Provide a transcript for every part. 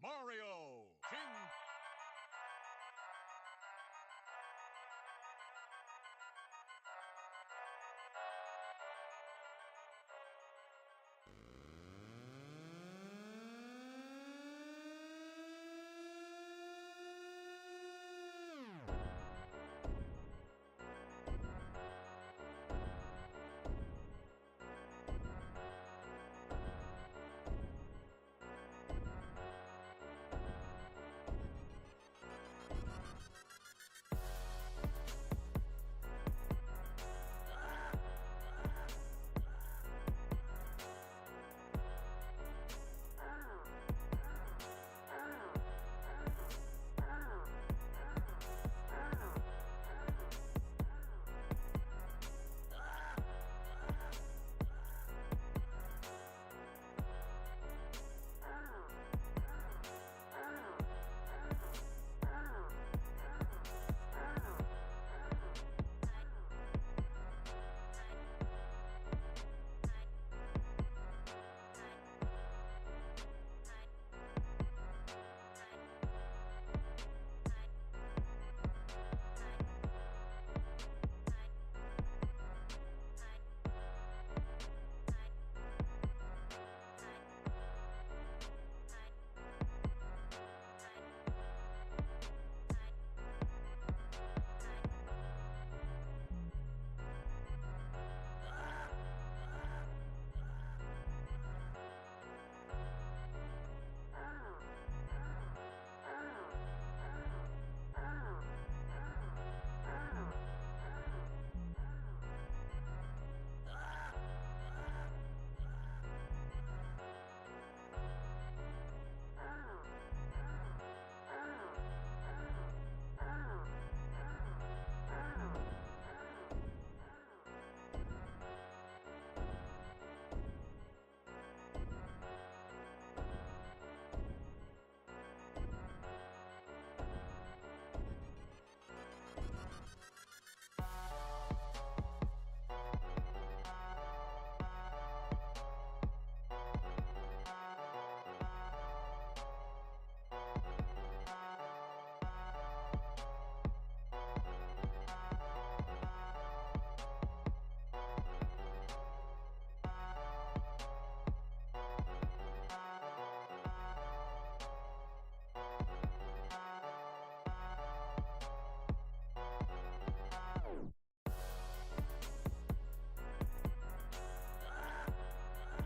Mario King.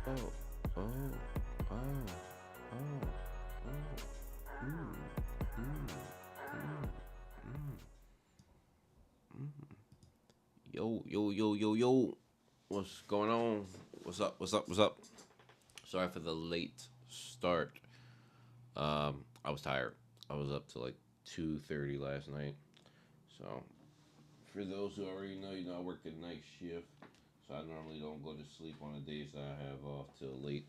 Oh, oh, oh, oh, oh. Mm. Yo, yo, yo, yo, yo. What's going on? What's up? What's up? What's up? Sorry for the late start. I was tired. I was up to like 2:30 last night. So, for those who already know, I work a night shift. So I normally don't go to sleep on the days that I have off till late.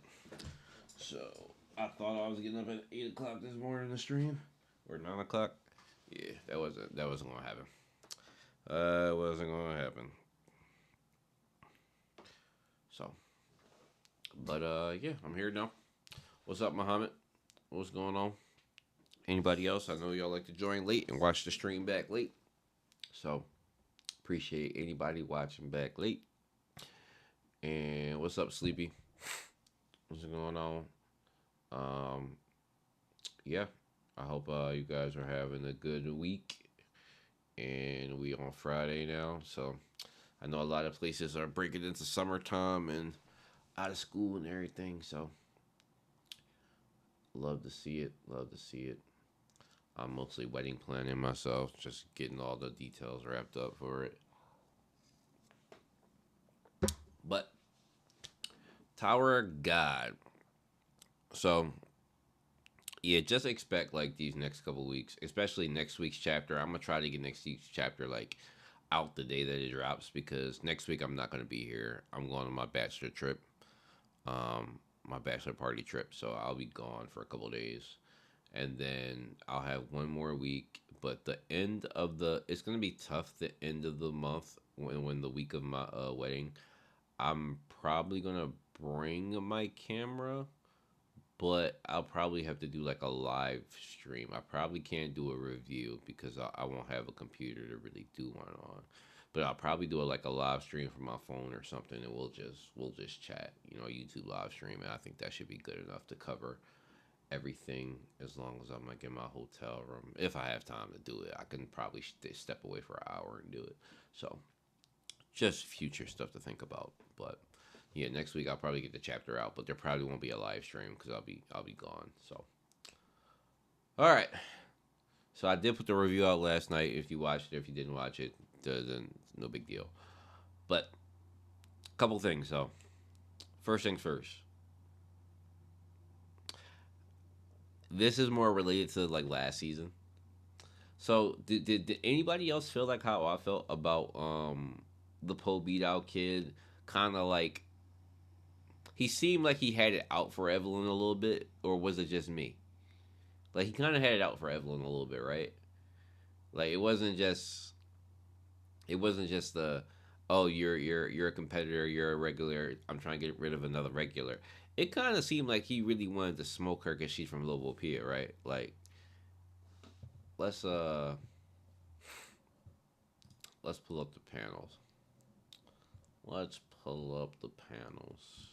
So I thought I was getting up at 8 o'clock this morning to stream, or 9 o'clock. Yeah, that wasn't gonna happen. Wasn't gonna happen. So, but yeah, I'm here now. What's up, Muhammad? What's going on? Anybody else? I know y'all like to join late and watch the stream back late. So appreciate anybody watching back late. And what's up, Sleepy? What's going on? Um, yeah, I hope you guys are having a good week. And we on Friday now, so I know a lot of places are breaking into summertime and out of school and everything. So love to see it. Love to see it. I'm mostly wedding planning myself, just getting all the details wrapped up for it. But Tower of God. So yeah, just expect like these next couple weeks, especially next week's chapter. I'm gonna try to get next week's chapter like out the day that it drops because next week I'm not gonna be here. I'm going on my bachelor trip, my bachelor party trip. So I'll be gone for a couple days, and then I'll have one more week. But the end of the it's gonna be tough. The end of the month when the week of my wedding, I'm probably gonna bring my camera, but I'll probably have to do like a live stream. I probably can't do a review because I won't have a computer to really do one on. But I'll probably do like a live stream from my phone or something, and we'll just chat. YouTube live stream, and I think that should be good enough to cover everything as long as I'm like in my hotel room. If I have time to do it, I can probably step away for an hour and do it. So just future stuff to think about. But yeah, next week I'll probably get the chapter out, but there probably won't be a live stream because I'll be gone. So all right. So I did put the review out last night. If you watched it, if you didn't watch it, then no big deal. But a couple things though. First things first. This is more related to like last season. So did anybody else feel like how I felt about the Poe beat out kid? Kind of like he seemed like he had it out for Evelyn a little bit, or was it just me? Like he kind of had it out for Evelyn a little bit, right? Like it wasn't just the oh you're a competitor, you're a regular. I'm trying to get rid of another regular. It kind of seemed like he really wanted to smoke her because she's from Lobopia, right? Like let's uh let's pull up the panels. Let's pull up the panels.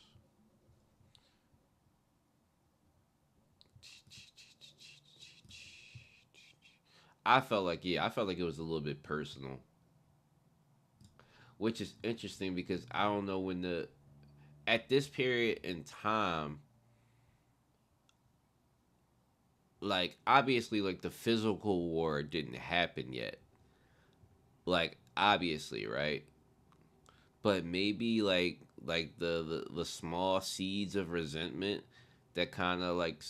I felt like it was a little bit personal, which is interesting because I don't know when the at this period in time, like obviously like the physical war didn't happen yet. Like obviously, right? But maybe like the small seeds of resentment that kind of like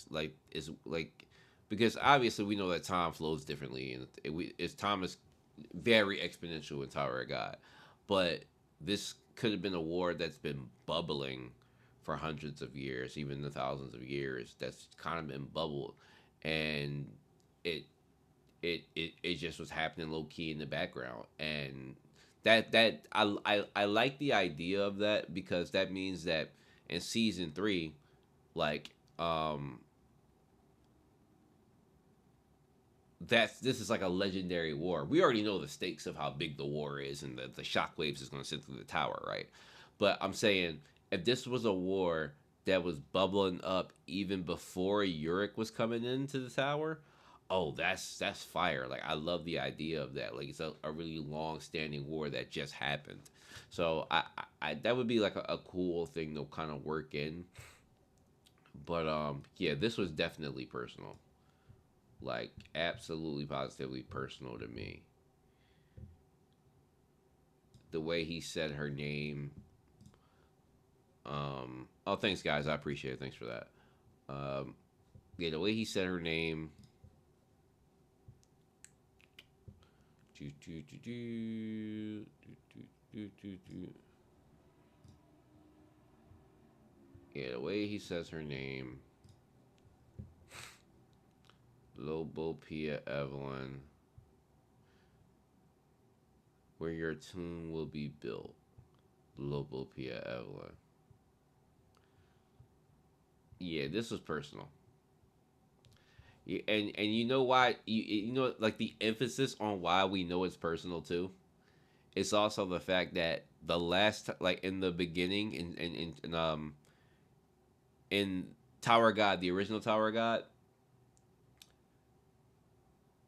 is like because obviously we know that time flows differently and it's time is very exponential in Tower of God, but this could have been a war that's been bubbling for hundreds of years, even the thousands of years. That's kind of been bubbled, and it it just was happening low key in the background, and I like the idea of that because that means that in season three, like this is like a legendary war. We already know the stakes of how big the war is and the shockwaves is going to send through the tower, right? But I'm saying if this was a war that was bubbling up even before Urek was coming into the tower, oh, that's fire. Like I love the idea of that. Like it's a really long standing war that just happened. So that would be like a cool thing to kind of work in. But yeah, this was definitely personal. Like absolutely positively personal to me. The way he said her name. Oh, thanks guys, I appreciate it. Thanks for that. Um, yeah, the way he said her name. Do, do, do, do, Yeah, the way he says her name. Lobopia Evelyn. Where your tomb will be built. Lobopia Evelyn. Yeah, this was personal. Yeah, and you know why you know like the emphasis on why we know it's personal too. It's also the fact that the like in the beginning in Tower God, the original Tower God,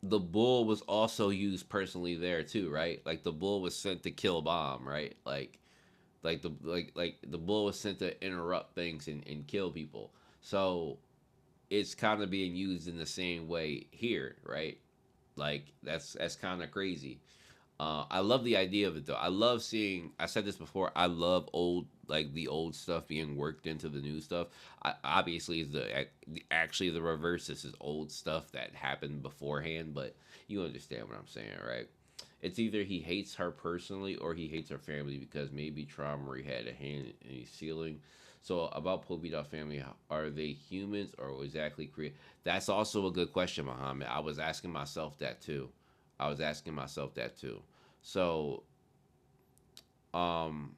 the bull was also used personally there too, right? Like the bull was sent to kill bomb, right? Like the bull was sent to interrupt things and kill people. So it's kind of being used in the same way here, right? Like that's kind of crazy. I love the idea of it though. I love seeing. I said this before. I love the old stuff being worked into the new stuff. Obviously, actually the reverse. This is old stuff that happened beforehand, but you understand what I'm saying, right? It's either he hates her personally or he hates her family because maybe trauma or he had a hand in his ceiling. So about Pobita family, are they humans or exactly created? That's also a good question, Muhammad. I was asking myself that too. I was asking myself that too. So, um,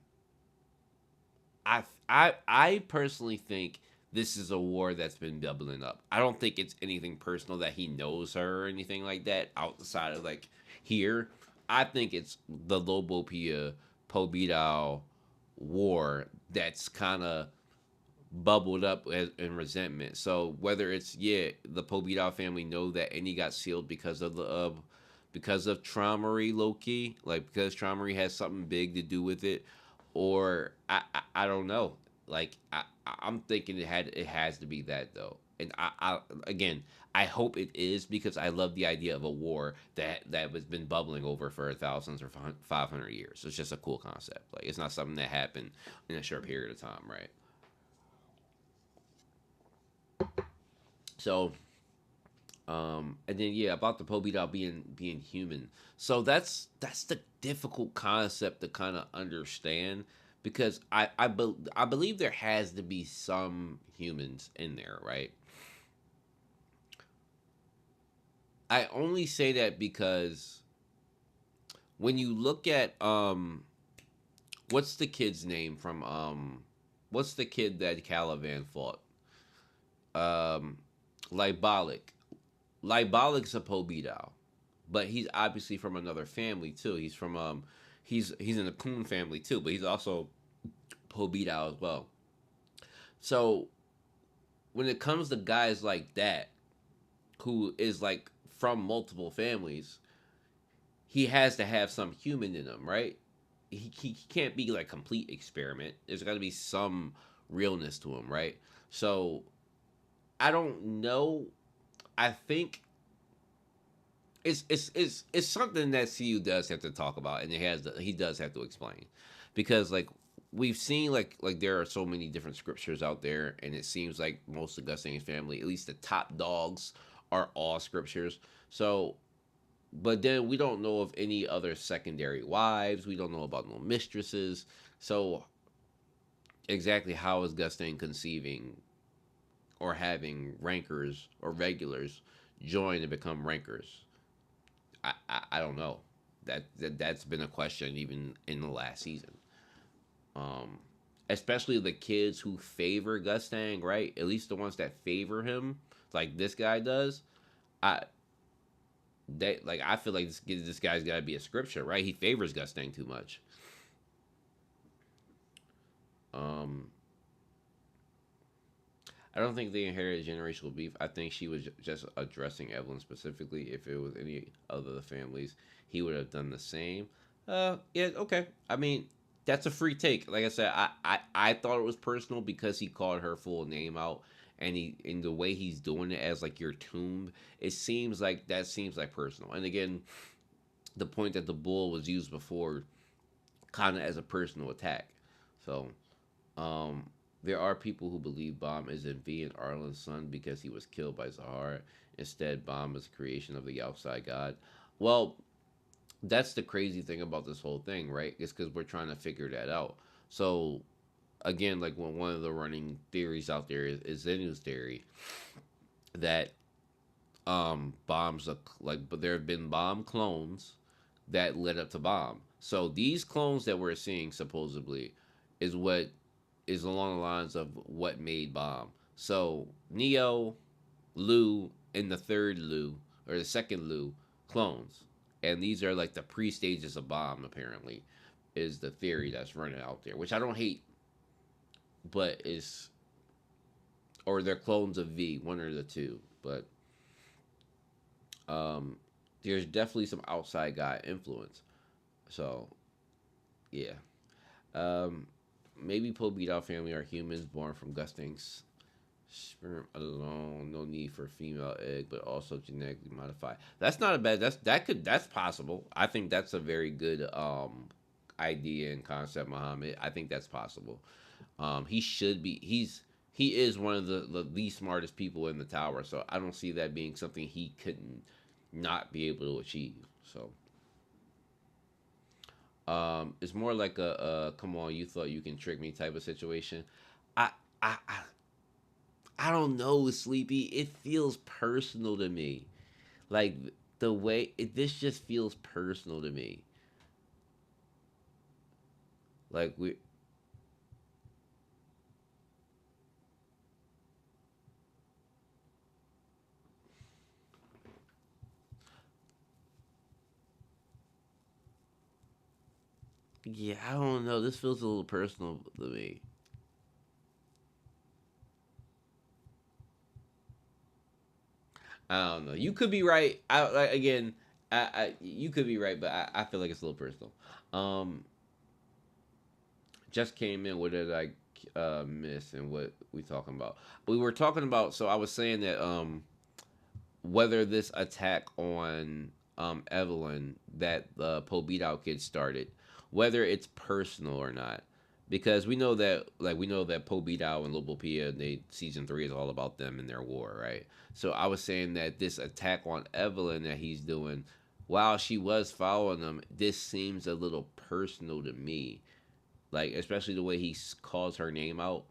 I personally think this is a war that's been doubling up. I don't think it's anything personal that he knows her or anything like that outside of like here. I think it's the Lobopia Pobidal war that's kind of bubbled up in resentment. So whether it's the Pobidal family know that and he got sealed because of Traumery low key, like because Traumery has something big to do with it, or I don't know. Like I'm thinking it has to be that though, and I again I hope it is because I love the idea of a war that has been bubbling over for thousands or 500 years. It's just a cool concept. Like it's not something that happened in a short period of time, right? So and then about the Pobidal being human. So that's the difficult concept to kind of understand because I believe there has to be some humans in there, right? I only say that because when you look at what's the kid's name from what's the kid that Caliban fought? Um Libolic. Libolic's a Pobidal, but he's obviously from another family too. He's from he's in the Coon family too, but he's also Pobidal as well. So when it comes to guys like that, who is like from multiple families, he has to have some human in him, right? He can't be like complete experiment. There's got to be some realness to him, right? So I don't know. I think it's something that CU does have to talk about, and he does have to explain, because like we've seen like there are so many different scriptures out there, and it seems like most of Gustane's family, at least the top dogs, are all scriptures. So, but then we don't know of any other secondary wives. We don't know about no mistresses. So exactly how is Gustane conceiving or having rankers or regulars join and become rankers? I don't know. That's been a question even in the last season. Um, Especially the kids who favor Gustang, right? At least the ones that favor him, like this guy does. I I feel like this guy's got to be a scripture, right? He favors Gustang too much. Um, I don't think they inherited generational beef. I think she was just addressing Evelyn specifically. If it was any other of the families, he would have done the same. Yeah, okay. I mean, that's a free take. Like I said, I thought it was personal because he called her full name out, and he in the way he's doing it as like your tomb. It seems like personal. And again, the point that the bull was used before, kind of as a personal attack. So um, there are people who believe Baum isn't V and Arlen's son because he was killed by Zahar. Instead, Baum is a creation of the outside god. Well, that's the crazy thing about this whole thing, right? It's because we're trying to figure that out. So, again, like when one of the running theories out there is Zenu's theory that bombs are like, but there have been bomb clones that led up to bomb. So these clones that we're seeing supposedly is what is along the lines of what made bomb. So Neo, Lu, and the third Lu or the second Lu clones, and these are like the pre stages of bomb. Apparently, is the theory that's running out there, which I don't hate, but is or they're clones of V, one or the two, but um, there's definitely some outside guy influence. So yeah, um, maybe Pobito family are humans born from Gustang's sperm alone. No need for female egg, but also genetically modified. That's not a bad. That's possible. I think that's a very good idea and concept, Muhammad. I think that's possible. He should be. He is one of the smartest people in the tower, so I don't see that being something he couldn't not be able to achieve. So it's more like a come on, you thought you can trick me type of situation. I I I, I don't know, Sleepy. It feels personal to me. Like the way this just feels personal to me. Like we Yeah, I don't know. This feels a little personal to me. I don't know. You could be right. I like again. You could be right, but I feel like it's a little personal. Um, just came in. What did I miss and what we talking about? We were talking about. So I was saying that whether this attack on Evelyn that the Poe beat out kid started, whether it's personal or not, because we know that Poe beat out and Lobopia, they season 3 is all about them and their war, right? So I was saying that this attack on Evelyn that he's doing, while she was following them, this seems a little personal to me, like especially the way he calls her name out.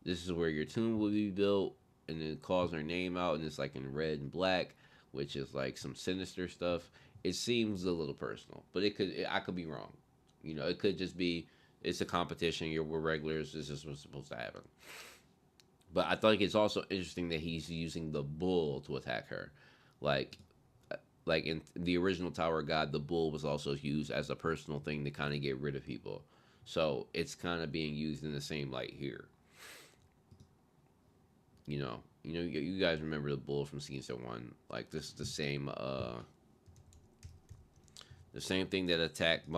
This is where your tomb will be built, and then calls her name out, and it's like in red and black, which is like some sinister stuff. It seems a little personal, but I could be wrong. You know, it could just be it's a competition. We're regulars. This is what's supposed to happen. But I think it's also interesting that he's using the bull to attack her, like like in the original Tower of God, the bull was also used as a personal thing to kind of get rid of people. So it's kind of being used in the same light here. You guys remember the bull from season 1? Like this is the same thing that attacked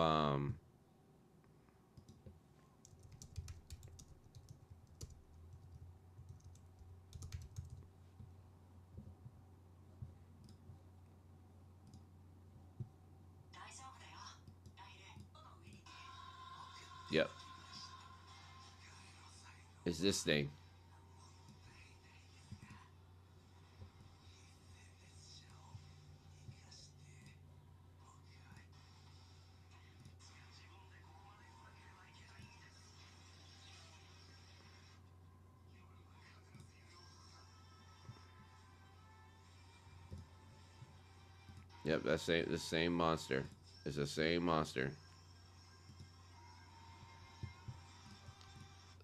Yep, it's this thing. Yep, that's the same monster. It's the same monster.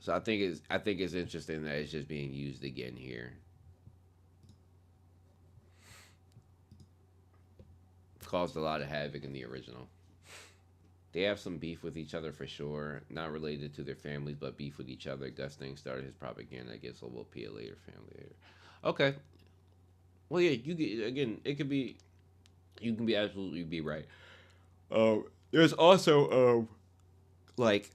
So I think it's interesting that it's just being used again here. Caused a lot of havoc in the original. They have some beef with each other for sure. Not related to their families, but beef with each other. Gus Thing started his propaganda against Lobo Pia later family later. Okay. Well, yeah, you get again. It could be. You can be absolutely be right. There's also like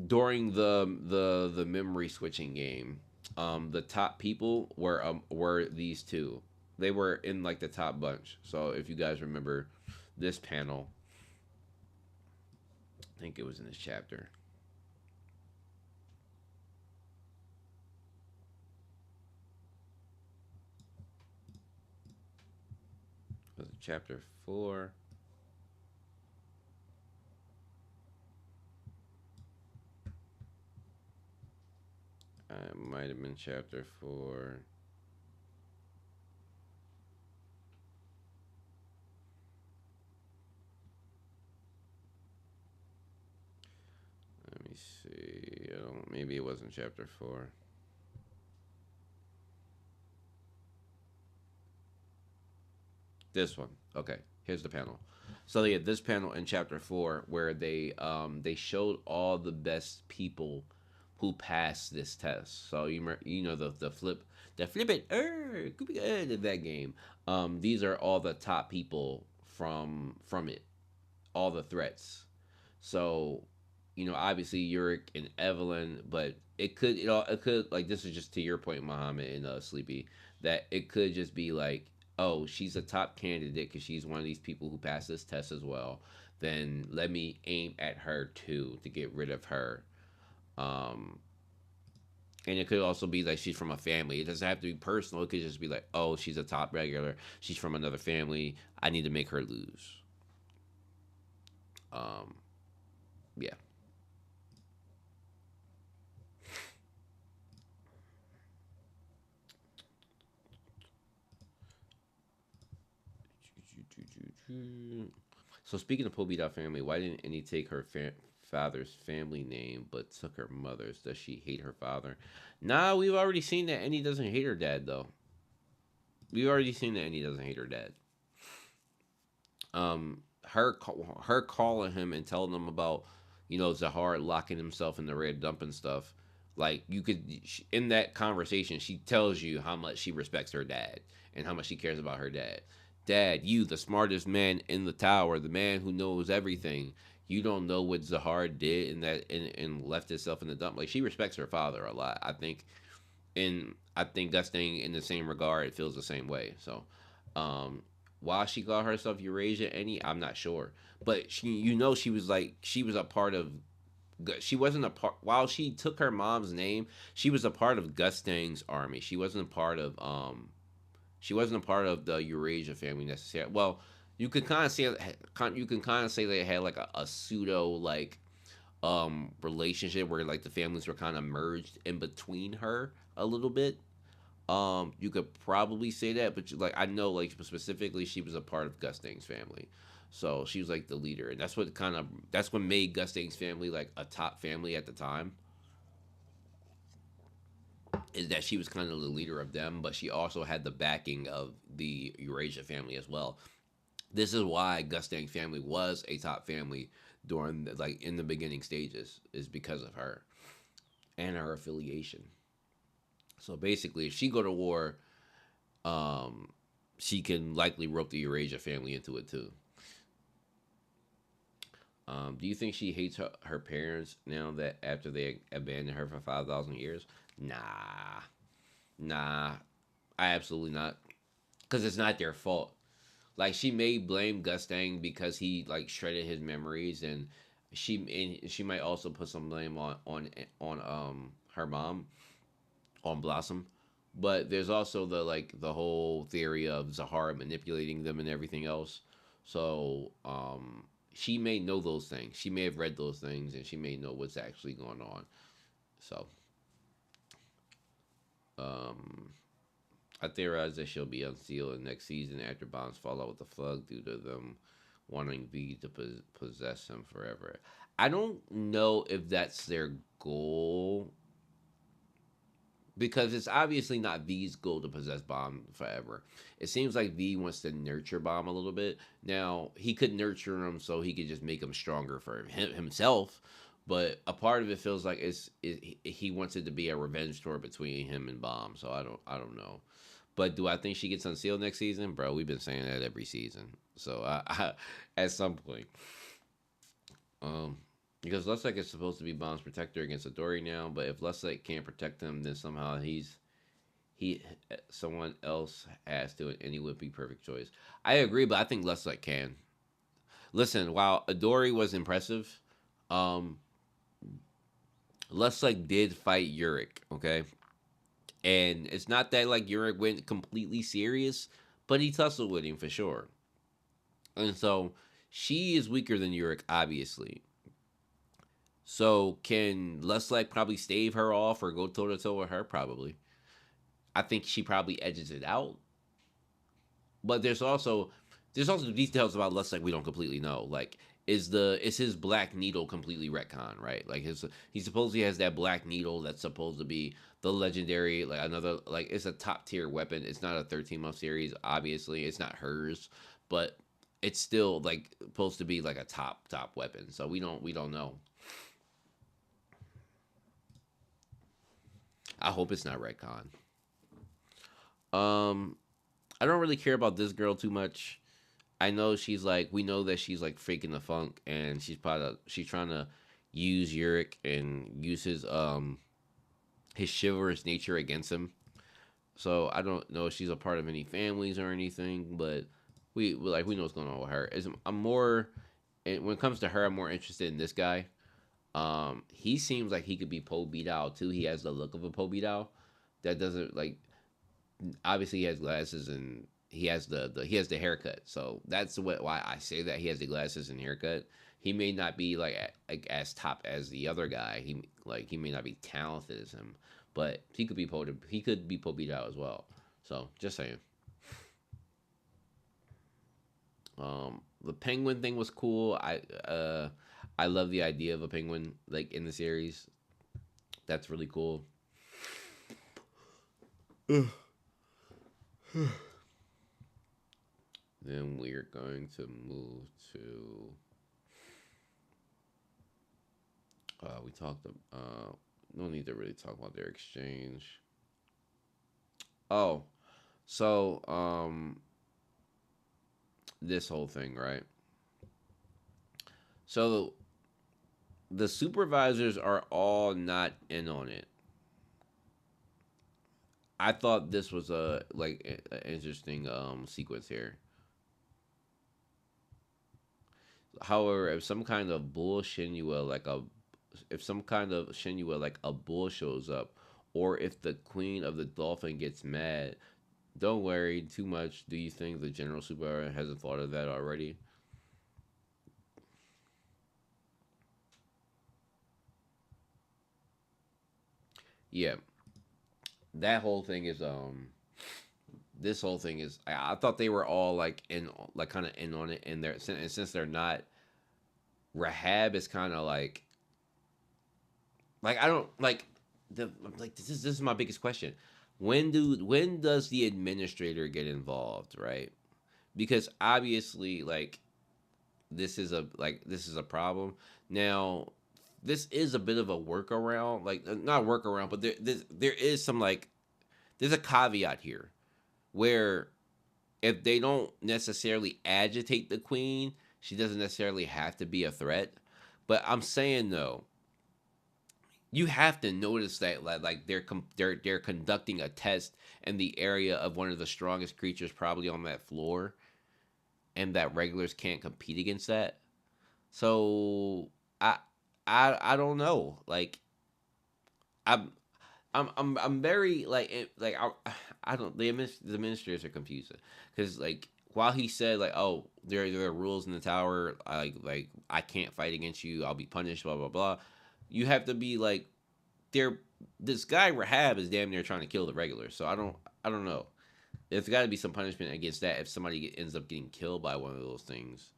during the memory switching game, the top people were these two. They were in like the top bunch. So if you guys remember this panel, I think it was in this chapter. Was it chapter 4? It might have been chapter 4. Let me see. I don't, maybe it wasn't chapter 4. This one. Okay, here's the panel. So they had this panel in chapter 4 where they showed all the best people who passed this test. So you know the flip it that game. These are all the top people from it, all the threats. So obviously Yurik and Evelyn, but it could like this is just to your point, Muhammad and Sleepy, that it could just be like, oh, she's a top candidate because she's one of these people who passed this test as well. Then let me aim at her too to get rid of her. Um, and it could also be like she's from a family. It doesn't have to be personal. It could just be like, oh, she's a top regular. She's from another family. I need to make her lose. Um, yeah. So speaking of Pobita family, why didn't Annie take her father's family name but took her mother's? Does she hate her father? Nah, we've already seen that Annie doesn't hate her dad though. We've already seen that Annie doesn't hate her dad. Um, her calling him and telling him about, Zahar locking himself in the red dump and stuff. Like, you could, in that conversation, she tells you how much she respects her dad and how much she cares about her dad. Dad, you, the smartest man in the tower, the man who knows everything. You don't know what Zahar did and left himself in the dump. Like, she respects her father a lot. I think Gusting in the same regard, it feels the same way. So, um, why she called herself Eurasia Any, I'm not sure. But she was like, she was a part of. She wasn't a part. While she took her mom's name, she was a part of Gustang's army. She wasn't a part of. She wasn't a part of the Eurasia family necessarily. Well, you can kind of say they had like a pseudo like relationship where like the families were kind of merged in between her a little bit. You could probably say that, but like I know, like specifically, she was a part of Gustang's family, so she was like the leader, and that's what made Gustang's family like a top family at the time. Is that she was kind of the leader of them, but she also had the backing of the Eurasia family as well. This is why Gustang's family was a top family during like in the beginning stages, is because of her and her affiliation. So basically, if she go to war, um, she can likely rope the Eurasia family into it too. Do you think she hates her parents now that after they abandoned her for 5,000 years? Nah, nah, I absolutely not. Because it's not their fault. Like she may blame Gustang because he like shredded his memories, and she might also put some blame on her mom, on Blossom. But there's also the whole theory of Zahara manipulating them and everything else. So she may know those things. She may have read those things, and she may know what's actually going on. So um, I theorize that she'll be unsealed in next season after bonds fall out with the Flood due to them wanting V to possess him forever. I don't know if that's their goal, because it's obviously not V's goal to possess Bomb forever. It seems like V wants to nurture Bomb a little bit. Now he could nurture him so he could just make him stronger for himself, but a part of it feels like he wants it to be a revenge tour between him and Bomb. So I don't know. But do I think she gets unsealed next season, bro? We've been saying that every season. So at some point, um, because Lustek is supposed to be Bomb's protector against Adori now, but if Lustek can't protect him, then somehow he someone else has to, and he would be perfect choice. I agree, but I think Lustek can. Listen, while Adori was impressive, um, Lustek did fight Urek, okay, and it's not that like Urek went completely serious, but he tussled with him for sure, and so she is weaker than Urek, obviously. So can Lustek probably stave her off or go toe to toe with her? Probably. I think she probably edges it out. But there's also details about Lustek we don't completely know. Like is his black needle completely retcon, right? Like he supposedly has that black needle that's supposed to be the legendary, like another, like it's a top tier weapon. It's not a 13-month series, obviously. It's not hers, but it's still like supposed to be like a top weapon. So we don't know. I hope it's not retcon. Um, I don't really care about this girl too much. I know we know that she's like faking the funk, and she's trying to use Urek and use his chivalrous nature against him. So I don't know if she's a part of any families or anything, but we know what's going on with her. I'm more, when it comes to her, I'm more interested in this guy. He seems like he could be Poe Vidal too. He has the look of a Poe Vidal. That doesn't like, obviously he has glasses and he has the haircut. So that's why I say that he has the glasses and haircut. He may not be like as top as the other guy. He may not be talented as him, but he could be Poe Vidal as well. So just saying. The penguin thing was cool. I love the idea of a penguin like in the series. That's really cool. Then we're going to move to. We talked. No need to really talk about their exchange. Oh, so this whole thing, right? So the supervisors are all not in on it. I thought this was a interesting sequence here. However, if some kind of Shinua like a bull shows up, or if the queen of the dolphin gets mad, don't worry too much. Do you think the general supervisor hasn't thought of that already? Yeah, that whole thing is this whole thing is I thought they were all like in like kind of in on it, and since they're not, Rahab is kind of like I don't like the like this is my biggest question. When does the administrator get involved, right? Because obviously this is a problem. Now this is a bit of a workaround, like not workaround, but there is some like there's a caveat here where if they don't necessarily agitate the queen, she doesn't necessarily have to be a threat. But I'm saying though, you have to notice that like they're conducting a test in the area of one of the strongest creatures probably on that floor, and that regulars can't compete against that. So I I don't know. Like I'm I'm very I don't the administrators are confusing because like while he said like oh there are rules in the tower like I can't fight against you, I'll be punished, blah blah blah. You have to be like they're this guy Rahab is damn near trying to kill the regulars, so I don't know. There's got to be some punishment against that if somebody ends up getting killed by one of those things.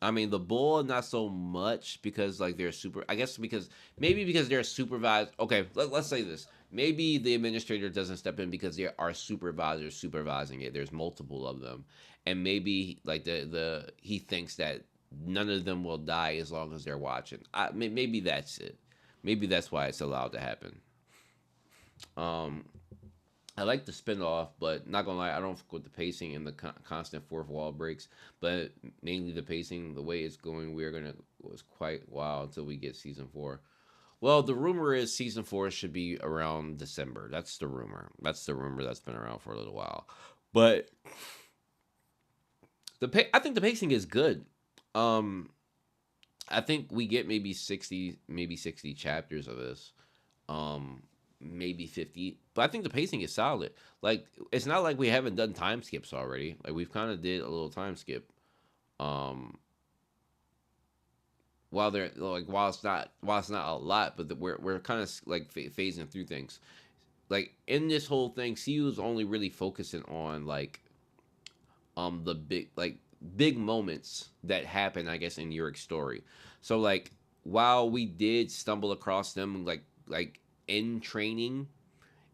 I mean, the bull not so much because like they're super. I guess because maybe because they're supervised. Okay, let's say this. Maybe the administrator doesn't step in because there are supervisors supervising it. There's multiple of them, and maybe like the he thinks that none of them will die as long as they're watching. Maybe that's it. Maybe that's why it's allowed to happen. Um, I like the spin-off, but not gonna lie, I don't fuck with the pacing and the constant fourth wall breaks. But mainly the pacing, the way it's going, we're gonna was quite wild until we get season four. Well, the rumor is season four should be around December. That's the rumor. That's the rumor that's been around for a little while. But I think the pacing is good. Um, I think we get maybe 60 chapters of this. Maybe 50, but I think the pacing is solid. Like it's not like we haven't done time skips already. Like we've kind of did a little time skip. Um, while it's not a lot, but we're kind of like phasing through things. Like in this whole thing, CU is only really focusing on the big moments that happen, I guess, in Yurik's story. So like while we did stumble across them in training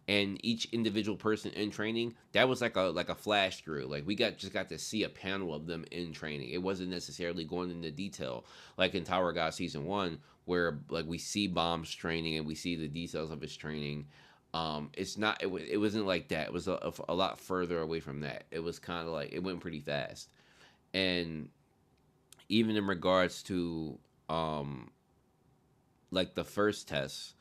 and each individual person in training, that was like a flash through. Like we got to see a panel of them in training. It wasn't necessarily going into detail like in Tower God season one, where like we see Bomb's training and we see the details of his training. It's not it wasn't like that. It was a lot further away from that. It was kind of like it went pretty fast, and even in regards to like the first test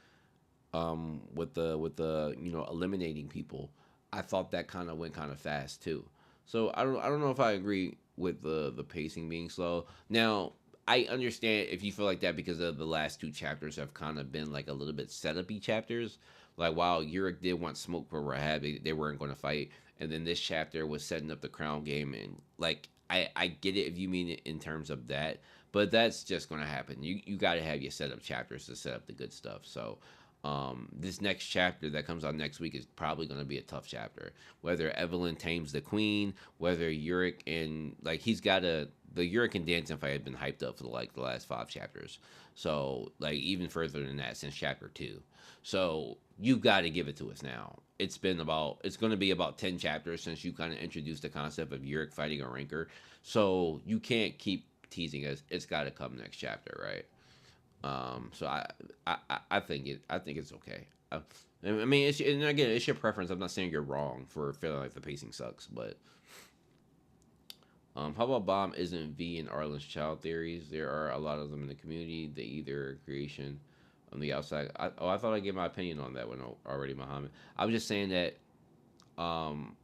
with the eliminating people, I thought that kind of went kind of fast too. So I don't know if I agree with the pacing being slow. Now I understand if you feel like that because of the last two chapters have kind of been like a little bit setupy chapters. Like while Yurik did want smoke for Rahab, they weren't going to fight, and then this chapter was setting up the crown game, and like I get it if you mean it in terms of that, but that's just going to happen. You got to have your setup chapters to set up the good stuff. So This next chapter that comes out next week is probably going to be a tough chapter. Whether Evelyn tames the queen, whether Urek and like he's got a the Urek and Danton fight had been hyped up for like the last 5 chapters. So like even further than that since chapter 2. So you got to give it to us now. It's going to be about 10 chapters since you kind of introduced the concept of Urek fighting a ranker. So you can't keep teasing us. It's got to come next chapter, right? So I think it's okay. I mean, and again, it's your preference. I'm not saying you're wrong for feeling like the pacing sucks, but how about Bomb isn't V and Arlen's child theories? There are a lot of them in the community. They either creation on the outside. I thought I gave my opinion on that one already, Muhammad. I was just saying that, um,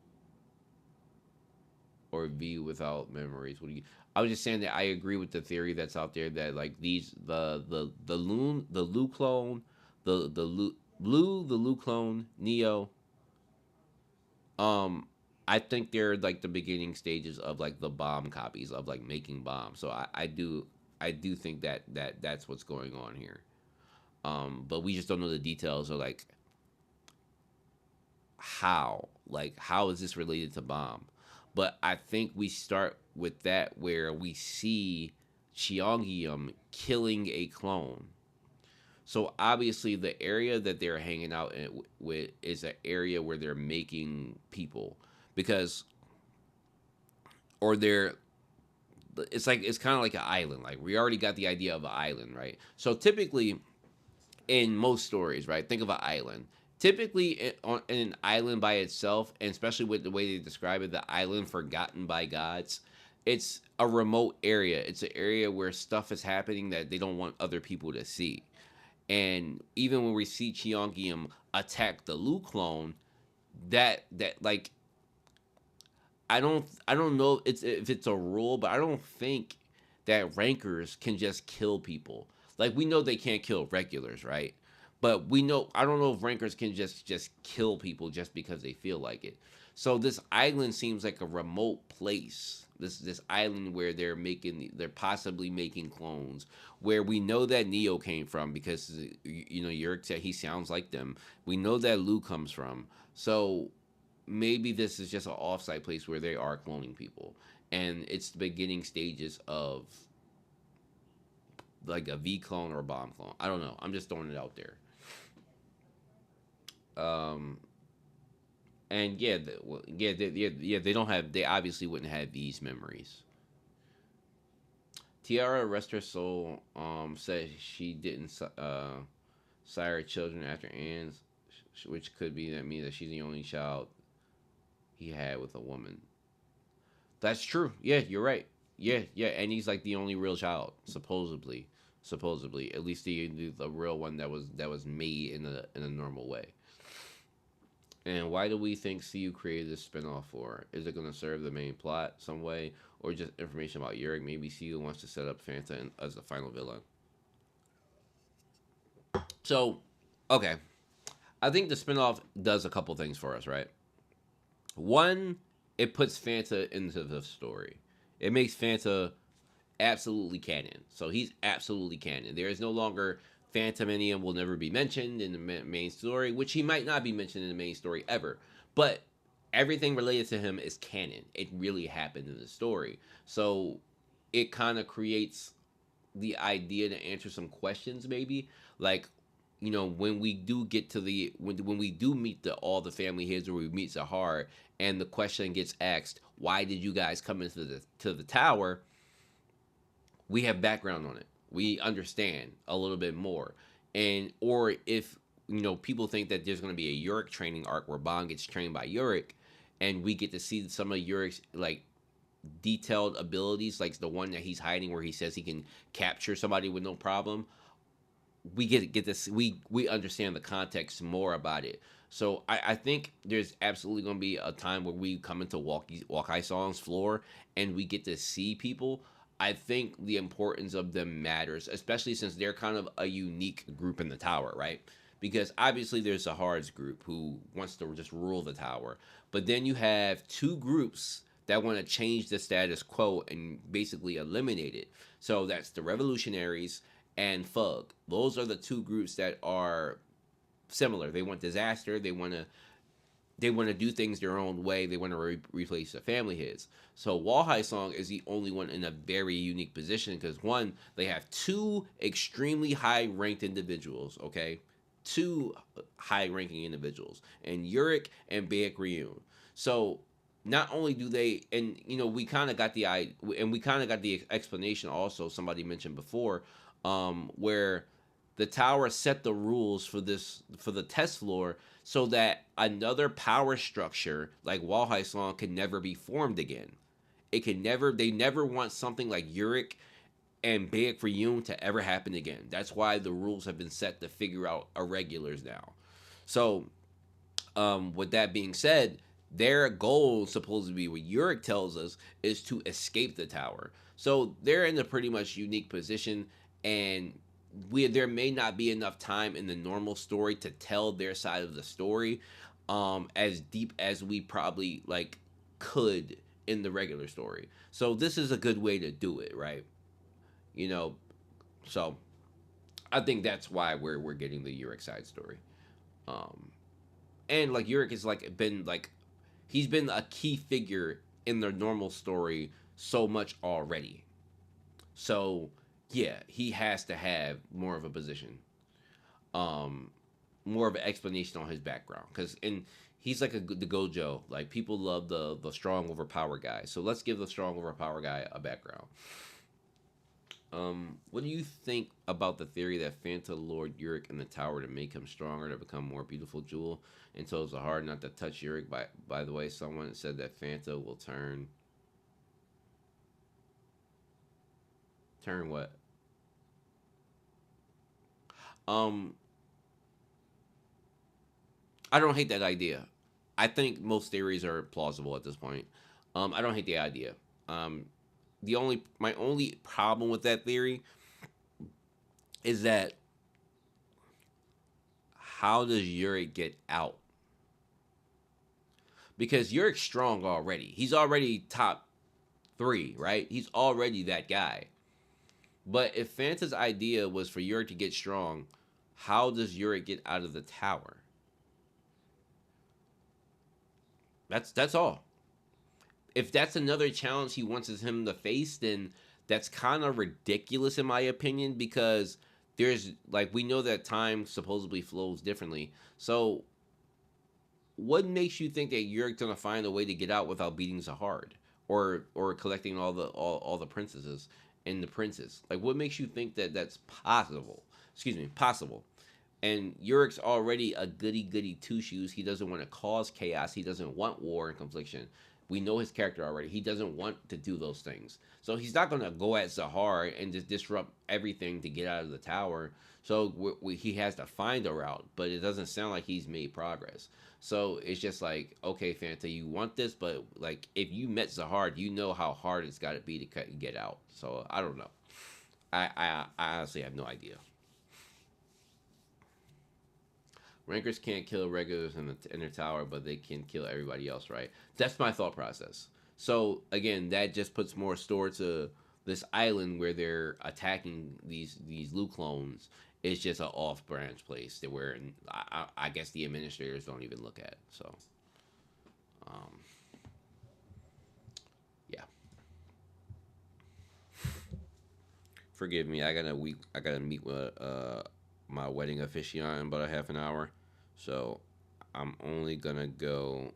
or V without memories. What do you? I was just saying that I agree with the theory that's out there that like these the Lu clone, the Lu clone, Neo. Um, I think they're like the beginning stages of like the bomb copies of like making bombs. So I do think that's what's going on here. But we just don't know the details or how is this related to bomb. But I think we start with that where we see Cheongium killing a clone. So obviously, the area that they're hanging out with is an area where they're making people, because or they're it's kind of like an island. Like we already got the idea of an island, right? So typically, in most stories, right, think of an island. Typically, in an island by itself, and especially with the way they describe it, the island forgotten by gods. It's a remote area. It's an area where stuff is happening that they don't want other people to see. And even when we see Cheongium attack the Lu clone, that like I don't know if it's a rule, but I don't think that rankers can just kill people. Like we know they can't kill regulars, right? But we know I don't know if rankers can just kill people just because they feel like it. So this island seems like a remote place. This island where they're possibly making clones, where we know that Neo came from because Yurik said he sounds like them. We know that Lu comes from. So maybe this is just an offsite place where they are cloning people, and it's the beginning stages of like a V clone or a bomb clone. I don't know. I'm just throwing it out there. Um, and yeah, they don't have. They obviously wouldn't have these memories. Tiara, rest her soul, said she didn't sire children after Anne's, which could be that means that she's the only child he had with a woman. That's true. Yeah, you're right. Yeah, and he's like the only real child, supposedly, at least the real one that was made in a normal way. And why do we think CU created this spinoff for? Is it going to serve the main plot some way, or just information about Yurik? Maybe CU wants to set up Fanta as the final villain. So, okay, I think the spinoff does a couple things for us, right? One, it puts Fanta into the story. It makes Fanta absolutely canon. So he's absolutely canon. There is no longer Phantominium will never be mentioned in the main story, which he might not be mentioned in the main story ever. But everything related to him is canon. It really happened in the story. So it kind of creates the idea to answer some questions, maybe like when we do get to when we do meet all the family heads, or we meet Zahar, and the question gets asked, why did you guys come into the tower? We have background on it. We understand a little bit more. And or if people think that there's going to be a Yurik training arc where Bond gets trained by Yurik, and we get to see some of Yurik's like detailed abilities, like the one that he's hiding where he says he can capture somebody with no problem. We get this, we understand the context more about it. So I think there's absolutely going to be a time where we come into Walkai Song's floor and we get to see people. I think the importance of them matters, especially since they're kind of a unique group in the tower, right? Because obviously there's the Hards group who wants to just rule the tower, but then you have two groups that want to change the status quo and basically eliminate it. So that's the Revolutionaries and Fug. Those are the two groups that are similar. They want disaster. They want to do things their own way. They want to replace the family his. So Wallhai Song is the only one in a very unique position because one, they have two extremely high ranked individuals. Okay, two high ranking individuals, and Urek and Baek Ryun. So not only do they, and we kind of got the explanation also. Somebody mentioned before, where the tower set the rules for the test floor so that another power structure like Walhaislon can never be formed again. It can never. They never want something like Urek and Baek for Yoon to ever happen again. That's why the rules have been set to figure out irregulars now. So, with that being said, their goal supposed to be what Urek tells us is to escape the tower. So they're in a pretty much unique position, and there may not be enough time in the normal story to tell their side of the story as deep as we probably like could in the regular story. So this is a good way to do it, right? You know, so I think that's why we're getting the Urek side story. Um, and like Urek is like been like he's been a key figure in the normal story so much already. So yeah, he has to have more of a position, um, more of an explanation on his background. Because in he's like the Gojo. Like people love the strong overpower guy. So let's give the strong overpower guy a background. What do you think about the theory that Fanta lured Urek in the tower to make him stronger to become more beautiful Jewel and told Zahar not to touch Urek? By the way, someone said that Fanta will turn what? Um, I don't hate that idea. I think most theories are plausible at this point. I don't hate the idea. Um, my only problem with that theory is that how does Yuri get out? Because Yuri's strong already. He's already top three, right? He's already that guy. But if Fanta's idea was for Yuri to get strong, how does Yuri get out of the tower? That's all. If that's another challenge he wants him to face, then that's kind of ridiculous in my opinion because there's like we know that time supposedly flows differently. So what makes you think that you're gonna find a way to get out without beating Zahard or collecting all the princesses and the princes? Like what makes you think that that's possible? Excuse me, possible. And Yurek's already a goody two shoes. He doesn't want to cause chaos. He doesn't want war and confliction. We know his character already. He doesn't want to do those things. So he's not going to go at Zahar and just disrupt everything to get out of the tower. So he has to find a route, but it doesn't sound like he's made progress. So it's just like, okay, Fanta, you want this, but like if you met Zahar, you know how hard it's got to be to get out. So I don't know. I honestly have no idea. Rankers can't kill regulars in the tower, but they can kill everybody else, right? That's my thought process. So again, that just puts more store to this island where they're attacking these Lu clones. It's just an off branch place that where I guess the administrators don't even look at. So um, yeah, forgive me. I gotta meet with my wedding officiant in about a half an hour. So I'm only gonna go.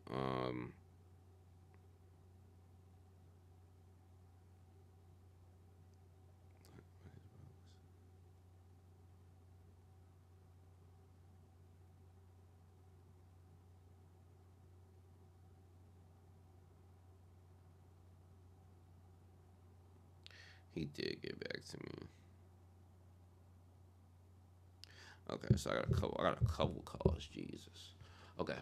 He did get back to me. Okay, so I got a couple calls. Jesus. Okay,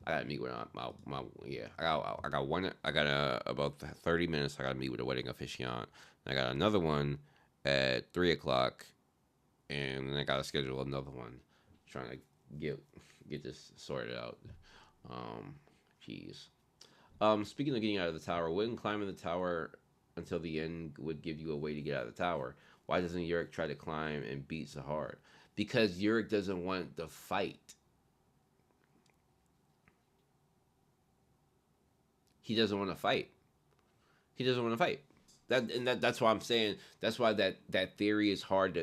I gotta meet with my yeah. I got one. I got about 30 minutes. I gotta meet with a wedding officiant. I got another one at 3 o'clock, and then I gotta schedule another one. Trying to get this sorted out. Um, jeez. Speaking of getting out of the tower, wouldn't climbing the tower until the end would give you a way to get out of the tower? Why doesn't Yurik try to climb and beat Zahar? Because Yurik doesn't want the fight. He doesn't want to fight. He doesn't want to fight. That's why I'm saying that's why that theory is hard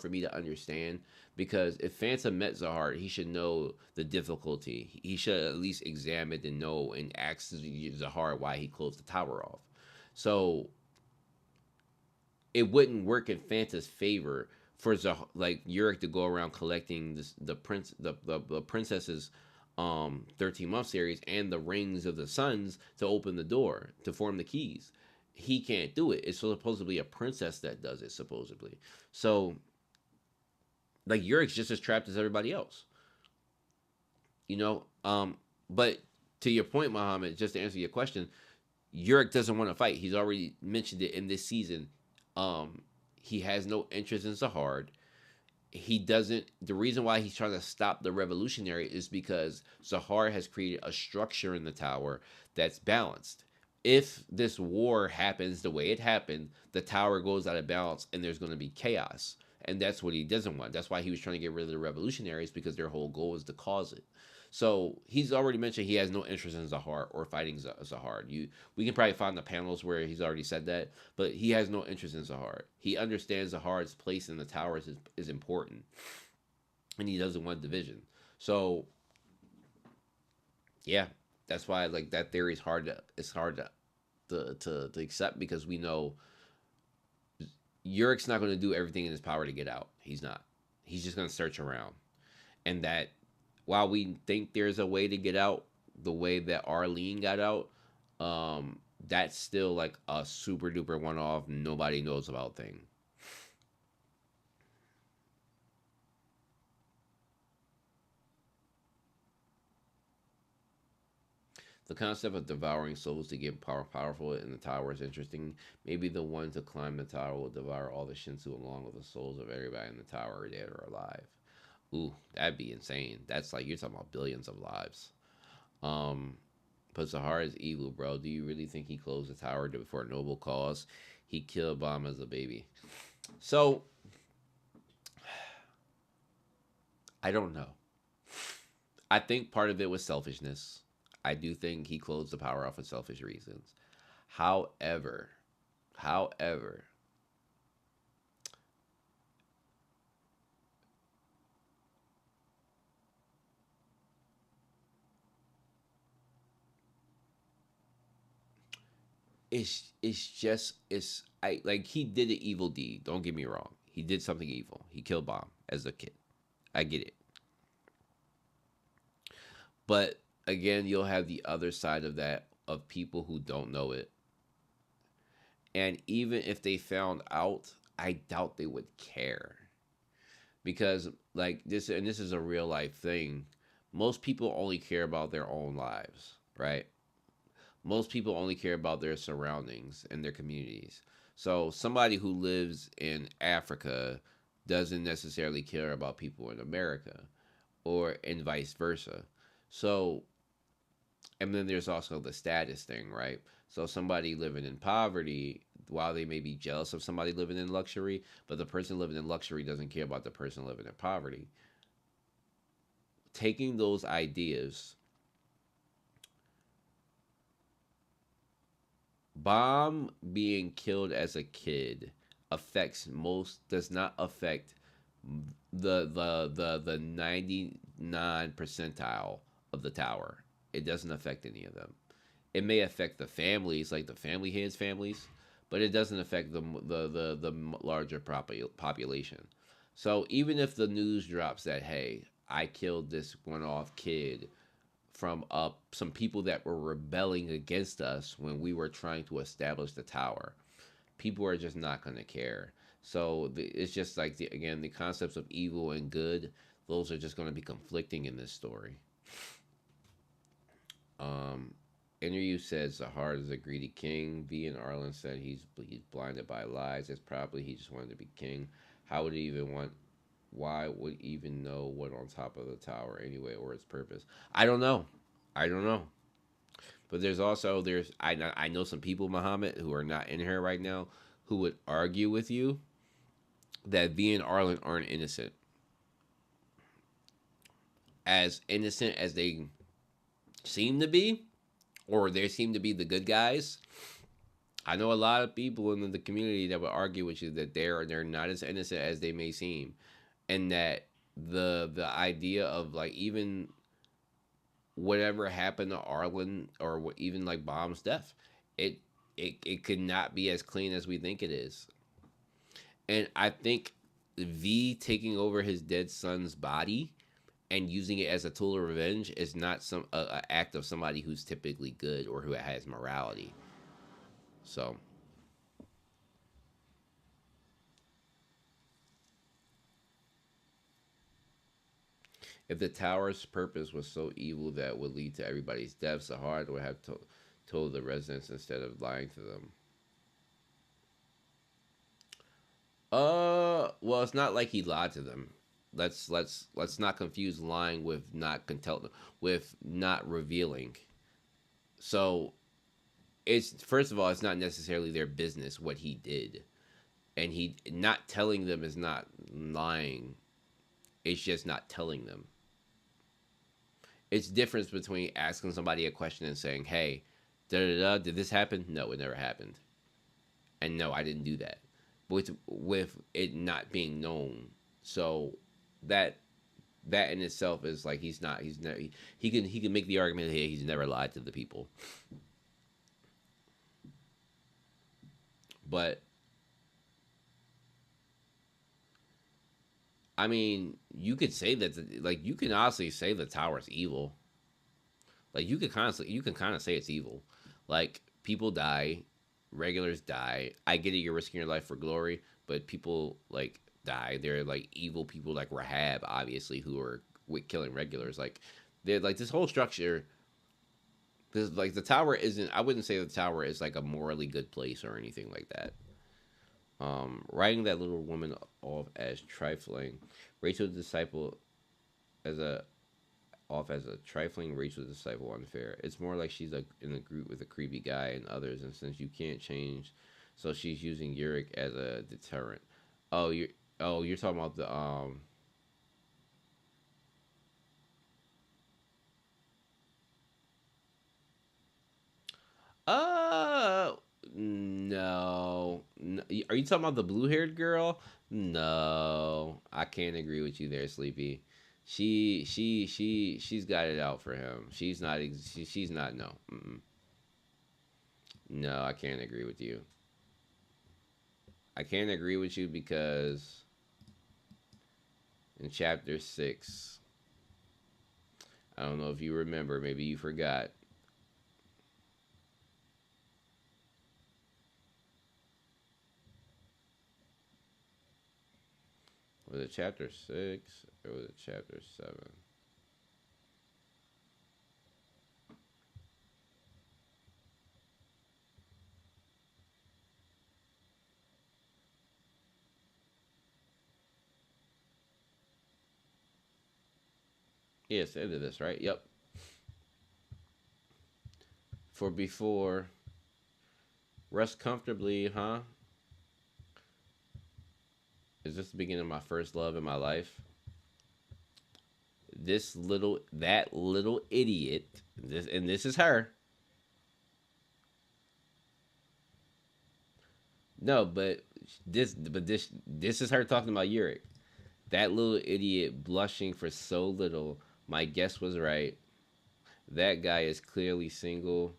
for me to understand, because if Phantom met Zahar, he should know the difficulty. He should at least examine and know and ask Zahar why he closed the tower off. So it wouldn't work in Fanta's favor for like Yurik to go around collecting the princess's 13-month series and the rings of the suns to open the door to form the keys. He can't do it. It's supposedly a princess that does it, supposedly. So like Yurik's just as trapped as everybody else. You know? But to your point, Muhammad, just to answer your question, Yurik doesn't want to fight. He's already mentioned it in this season. He has no interest in Zahard. He doesn't. The reason why he's trying to stop the revolutionary is because Zahar has created a structure in the tower that's balanced. If this war happens the way it happened, the tower goes out of balance and there's going to be chaos. And that's what he doesn't want. That's why he was trying to get rid of the revolutionaries, because their whole goal is to cause it. So he's already mentioned he has no interest in Zahar or fighting Zahar. We can probably find the panels where he's already said that, but he has no interest in Zahar. He understands Zahar's place in the towers is important, and he doesn't want division. So yeah, that's why like that theory is hard to to accept, because we know Yurik's not going to do everything in his power to get out. He's not. He's just going to search around, and that while we think there's a way to get out, the way that Arlene got out, that's still like a super duper one off, nobody knows about thing. The concept of devouring souls to get powerful in the tower is interesting. Maybe the one to climb the tower will devour all the Shinsu along with the souls of everybody in the tower, dead or alive. Ooh, that'd be insane. That's like you're talking about billions of lives. Um, but Zahar is evil, bro. Do you really think he closed the tower for a noble cause? He killed Bomb as a baby. So I don't know. I think part of it was selfishness. I do think he closed the power off for selfish reasons. However, however, it's just it's I like he did an evil deed. Don't get me wrong. He did something evil. He killed Bomb as a kid. I get it. But again, you'll have the other side of that of people who don't know it. And even if they found out, I doubt they would care. Because like this and this is a real life thing. Most people only care about their own lives, right? Most people only care about their surroundings and their communities. So somebody who lives in Africa doesn't necessarily care about people in America, or and vice versa. So, and then there's also the status thing, right? So somebody living in poverty, while they may be jealous of somebody living in luxury, but the person living in luxury doesn't care about the person living in poverty. Taking those ideas, Bomb being killed as a kid affects most does not affect the 99 percentile of the tower. It doesn't affect any of them. It may affect the families, like the family heads families, but it doesn't affect the larger population. So even if the news drops that, hey, I killed this one off kid from some people that were rebelling against us when we were trying to establish the tower, people are just not going to care. So it's just like again, the concepts of evil and good, those are just going to be conflicting in this story. Um, Interview says Zahar is a greedy king. V and Arlen said he's blinded by lies. It's probably he just wanted to be king. How would he even want? Why would he even know what on top of the tower anyway, or its purpose? I don't know. I don't know. But I know some people, Muhammad, who are not in here right now, who would argue with you that V and Arlen aren't innocent. As innocent as they seem to be, or they seem to be the good guys. I know a lot of people in the community that would argue with you that they're not as innocent as they may seem, and that the idea of like even whatever happened to Arlen or even like Bomb's death, it it could not be as clean as we think it is. And I think V taking over his dead son's body and using it as a tool of revenge is not a act of somebody who's typically good or who has morality. So if the tower's purpose was so evil that it would lead to everybody's deaths, the Hard would have told the residents instead of lying to them. Well, it's not like he lied to them. Let's not confuse lying with with not revealing. So it's first of all, it's not necessarily their business what he did, and he not telling them is not lying. It's just not telling them. It's difference between asking somebody a question and saying, "Hey, da da da, did this happen?" No, it never happened, and no, I didn't do that. With it not being known, so that that in itself is like he's never he can make the argument that hey, he's never lied to the people, but I mean, you could say that like you can honestly say the tower's evil. Like you can kind of say it's evil. Like people die, regulars die. I get it, you're risking your life for glory, but people like die. They're like evil people like Rahab, obviously, who are with killing regulars. Like they're like this whole structure. This like the tower isn't. I wouldn't say the tower is like a morally good place or anything like that. Writing that little woman off as trifling, Rachel's disciple as a off as a trifling Rachel's disciple unfair. It's more like she's in a group with a creepy guy and others, and since you can't change, so she's using Urek as a deterrent. Oh, you're talking about the uh no. Are you talking about the blue haired girl? No, I can't agree with you there, Sleepy. She's got it out for him. She's not no. Mm-mm. No, I can't agree with you. I can't agree with you because in chapter 6, I don't know if you remember, maybe you forgot. Was it chapter 6 or was it chapter 7? Yes, the end of this, right? Yep. For before, rest comfortably, huh? Is this the beginning of my first love in my life? That little idiot, this is her. No, this is her talking about Yurik. That little idiot blushing for so little. My guess was right. That guy is clearly single.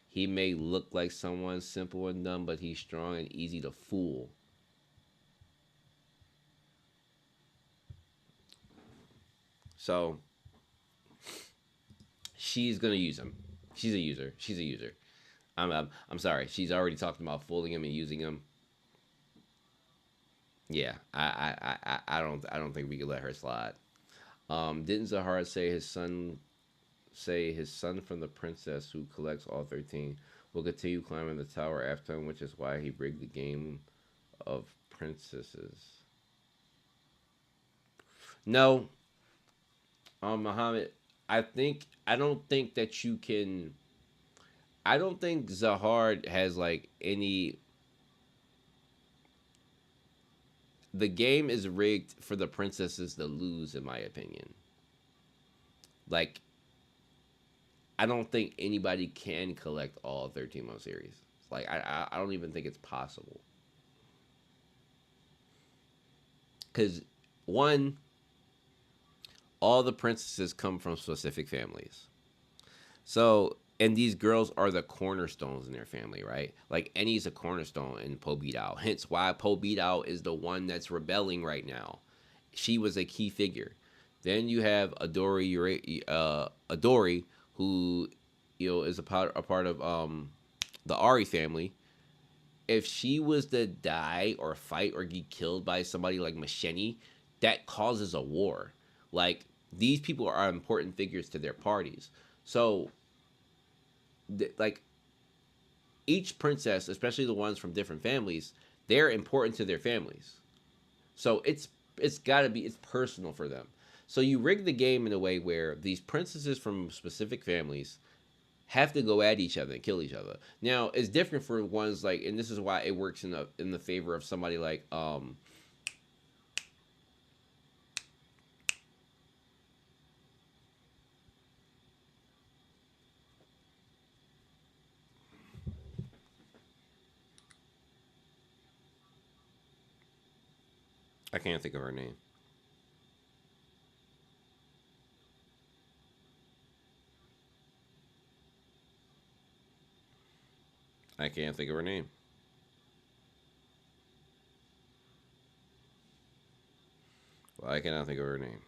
He may look like someone simple and dumb, but he's strong and easy to fool. So she's gonna use him. She's a user. She's a user. I'm sorry. She's already talked about fooling him and using him. Yeah, I don't think we could let her slide. Didn't Zahar say his son from the princess who collects all 13 will continue climbing the tower after him, which is why he rigged the game of princesses. No, Muhammad, I don't think that you can. I don't think Zahar has like any. The game is rigged for the princesses to lose, in my opinion. Like I don't think anybody can collect all 13-month series. Like I don't even think it's possible. Because one, all the princesses come from specific families. So, and these girls are the cornerstones in their family, right? Like Annie's a cornerstone in Po Beat Out. Hence why Po Beat Out is the one that's rebelling right now. She was a key figure. Then you have Adori, who is a part of the Ari family. If she was to die or fight or get killed by somebody like Macheni, that causes a war. Like these people are important figures to their parties. So, like each princess, especially the ones from different families, they're important to their families. So it's got to be it's personal for them. So you rig the game in a way where these princesses from specific families have to go at each other and kill each other. Now it's different for ones like, and this is why it works in the favor of somebody like I can't think of her name. I can't think of her name. Well, I cannot think of her name.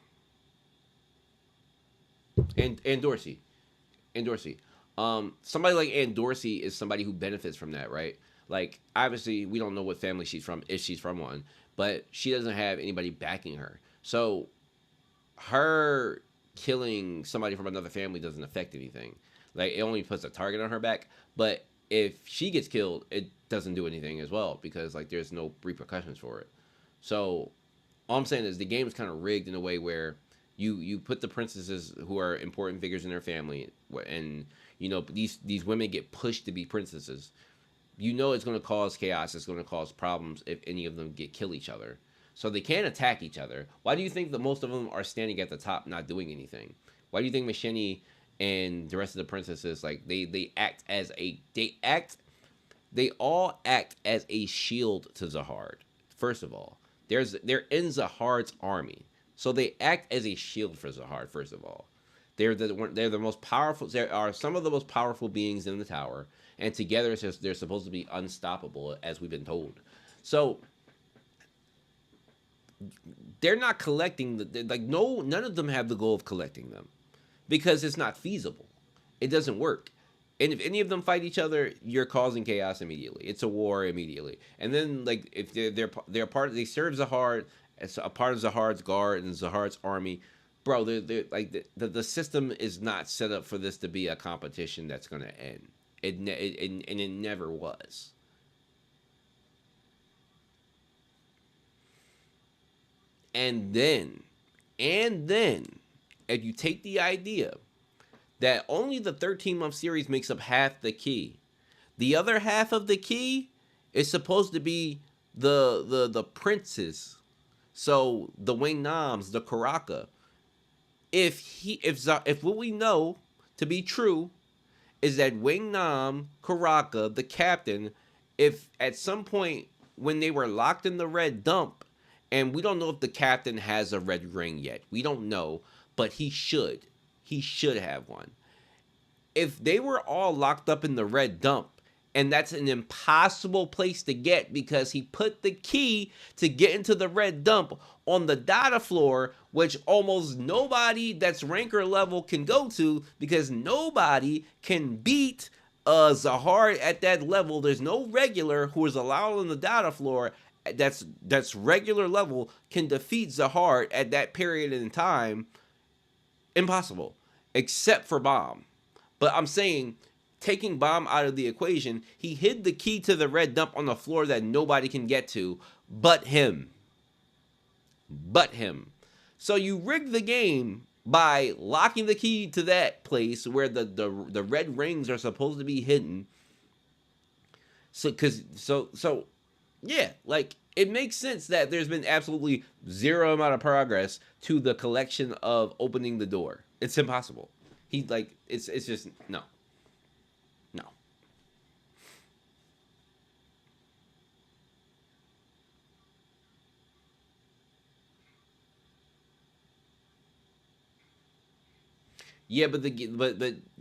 And Dorsey. And Dorsey. Somebody like Ann Dorsey is somebody who benefits from that, right? Like, obviously, we don't know what family she's from, if she's from one, but she doesn't have anybody backing her. So, her killing somebody from another family doesn't affect anything. Like, it only puts a target on her back. But if she gets killed, it doesn't do anything as well because, like, there's no repercussions for it. So, all I'm saying is the game is kind of rigged in a way where you put the princesses who are important figures in their family, and these women get pushed to be princesses. It's going to cause chaos. It's going to cause problems if any of them kill each other. So they can't attack each other. Why do you think that most of them are standing at the top, not doing anything? Why do you think Macheni and the rest of the princesses they all act as a shield to Zahard? First of all, they're in Zahard's army, so they act as a shield for Zahard. First of all, they're the most powerful. There are some of the most powerful beings in the tower, and together they're supposed to be unstoppable, as we've been told. So they're not collecting none of them have the goal of collecting them because it's not feasible. It doesn't work. And if any of them fight each other, you're causing chaos immediately. It's a war immediately. And then like if they're part of, they serve Zahard as a part of Zahard's guard and Zahard's army, bro. They're like the system is not set up for this to be a competition that's going to end. And it never was. And then, if you take the idea that only the 13-month series makes up half the key, the other half of the key is supposed to be the princes. So the Wing Nams, the Karaka. If what we know to be true is that Wing Nam, Karaka, the captain, if at some point when they were locked in the red dump, and we don't know if the captain has a red ring yet. We don't know, but he should. He should have one. If they were all locked up in the red dump, and that's an impossible place to get because he put the key to get into the red dump on the data floor, which almost nobody that's ranker level can go to because nobody can beat Zahard at that level. There's no regular who is allowed on the data floor that's regular level can defeat Zahard at that period in time. Impossible, except for Bomb. But I'm saying, taking Bomb out of the equation, he hid the key to the red dump on the floor that nobody can get to, but him. So you rig the game by locking the key to that place where the red rings are supposed to be hidden. So yeah, like it makes sense that there's been absolutely zero amount of progress to the collection of opening the door. It's impossible. He like it's just no, no. Yeah,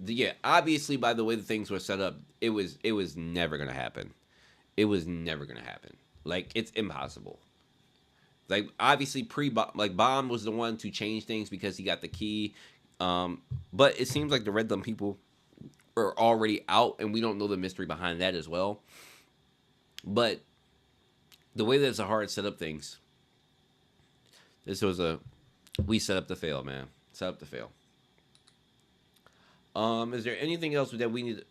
yeah, obviously by the way the things were set up, it was never gonna happen. It was never gonna happen. Like it's impossible. Like obviously like Bond was the one to change things because he got the key. Um, but it seems like the Red Rum people are already out, and we don't know the mystery behind that as well. But the way that Zahar set up things, this was a we set up to fail, man. Set up to fail. Is there anything else that we need?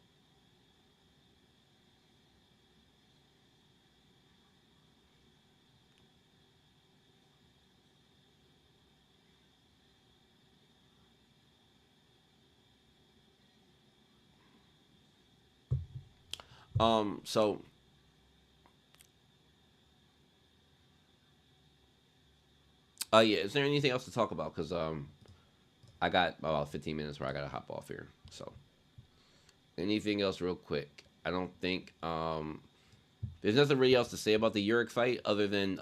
So yeah, is there anything else to talk about? Because I got about 15 minutes where I gotta hop off here. So anything else, real quick? I don't think there's nothing really else to say about the Urek fight other than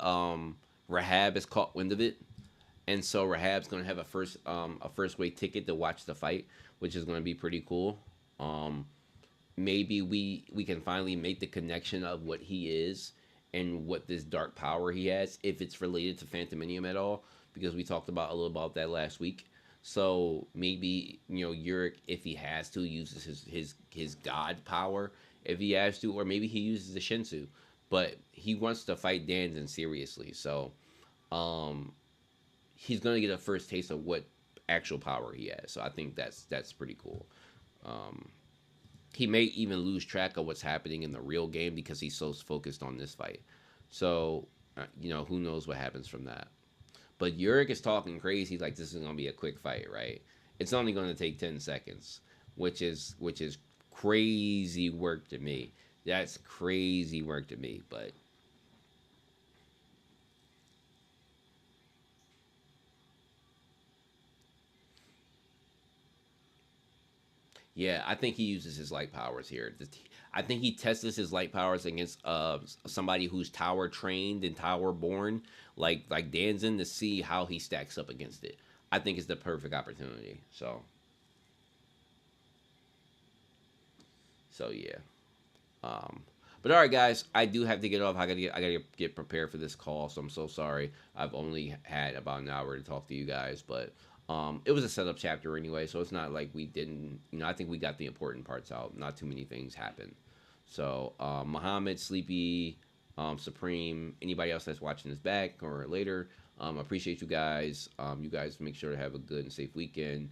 Rahab has caught wind of it, and so Rahab's gonna have a first way ticket to watch the fight, which is gonna be pretty cool. Um, Maybe we can finally make the connection of what he is and what this dark power he has, if it's related to Phantominium at all, because we talked about a little about that last week. So maybe Yurik, if he has to, uses his god power if he has to, or maybe he uses the Shinsu, but he wants to fight Danzin seriously. So um, he's gonna get a first taste of what actual power he has. So I think that's pretty cool. Um, he may even lose track of what's happening in the real game because he's so focused on this fight. So, who knows what happens from that. But Yurik is talking crazy like this is going to be a quick fight, right? It's only going to take 10 seconds, which is crazy work to me. That's crazy work to me, but yeah, I think he uses his light powers here. I think he tests his light powers against somebody who's tower trained and tower born, like Danzin, to see how he stacks up against it. I think it's the perfect opportunity. So yeah. Um, but all right, guys, I do have to get off. I gotta get prepared for this call. So I'm so sorry. I've only had about an hour to talk to you guys, but it was a setup chapter anyway, so it's not like we didn't. I think we got the important parts out. Not too many things happened. So Muhammad, Sleepy, Supreme, anybody else that's watching this back or later, appreciate you guys. You guys make sure to have a good and safe weekend.